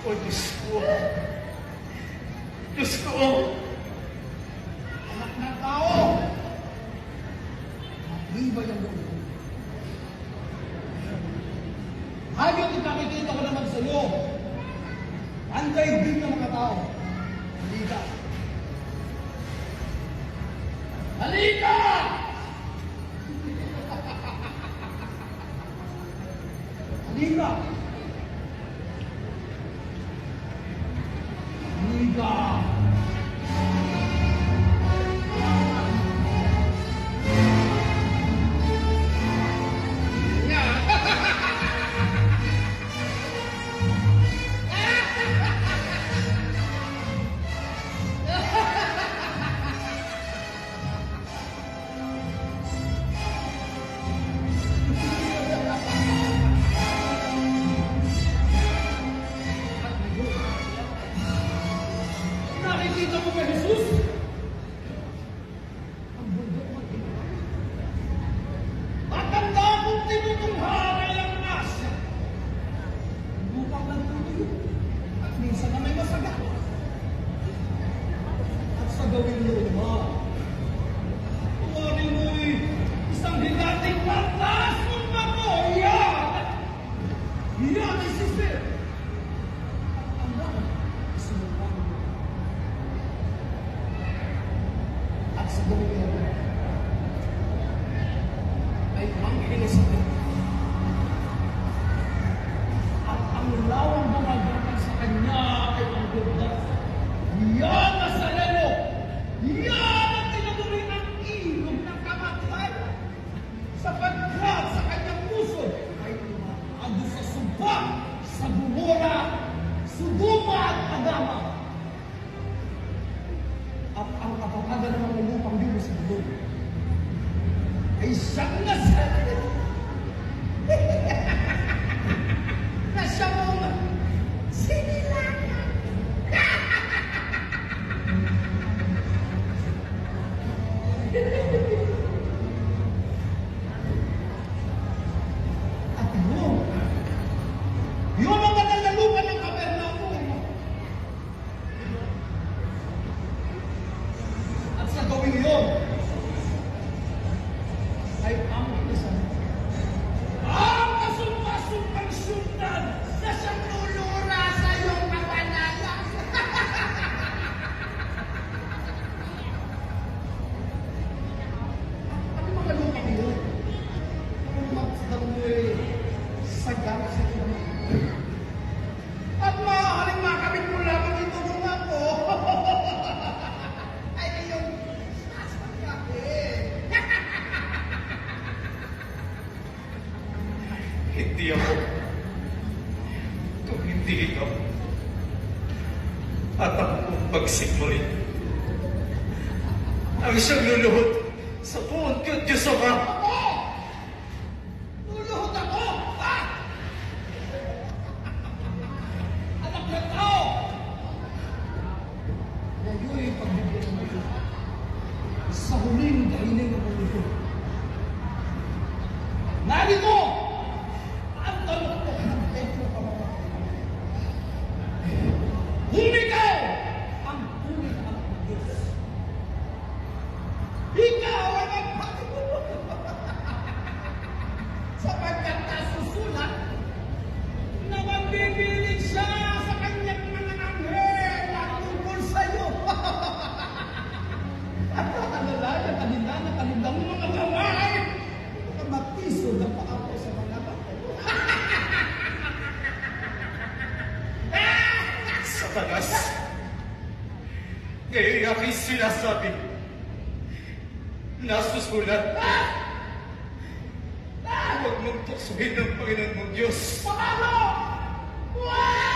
O Diyos ko. Diyos ko. Anak ng tao! Matibay ang loob ko. Hayot ipakikita ko naman sa iyo. Ang daigdig ng mga tao. Halika. Halika! Halika! Halika! Nakikita mo ba, Jesus? Ang bundok mag-iwan. At ang damong tinutungharay ang asya. Lupang nagtutuyo. At minsan na may masagawa. At sa gawin mo naman, tuwarin mo'y isang hilating patas ng bako. Yan! Yan ay sister. At ang daan, isinupan mo. At sa gawin mo ay manghili sa Diyos. At ang lawang bumagatan sa kanya ay ang ganda. Yan na sa lelo! Yan ang tinaguri ng ilog ng kamatayan! Sapagkat sa kanyang puso ay umaado sa sumpa, sa bumura, suduma at agama. At ang kapatagan ng mga lupang yun sa mundo ay siyang nasa na siya mong sinilangan. At yun ang matalalupan ng Kapernaum. At sa gawin yun, ay ang isang kasumpa-sumpang syundan na siyang lulura sa iyong kapanalan. Ano mga lupang yun? Kung magsadang mo'y sagana sa kinaman. At maaaring makamit mo lamang ito nung ako. Ay, iyong sasagapin. Hindi ako. Kung hindi ikaw. At ang pagsikmuri. Ang siyang luluhod sa buong Diyos Ama. Ako! Luluhod ako! Ha? Anak ng tao! Ngayon pagbibigyan mo ito. Sa huling dahilan ng mundo. Narito! Ang taluktok ng templo pamamahay. Humikaw! Ang tunay na anak ng Diyos. Ikaw ay magpatuloy! Sapagkat nasusulat na magbibilig siya sa kanyang mga anghel na tungkol sa iyo. At kakalalayan kanila na kanilang mga kamay na matiso na paako sa mga bato. Satanas. Ngayon ako'y sinasabi. Nasusulat. Huwag mong tuksuhin ng Panginoon mong Diyos. Paano? Wow!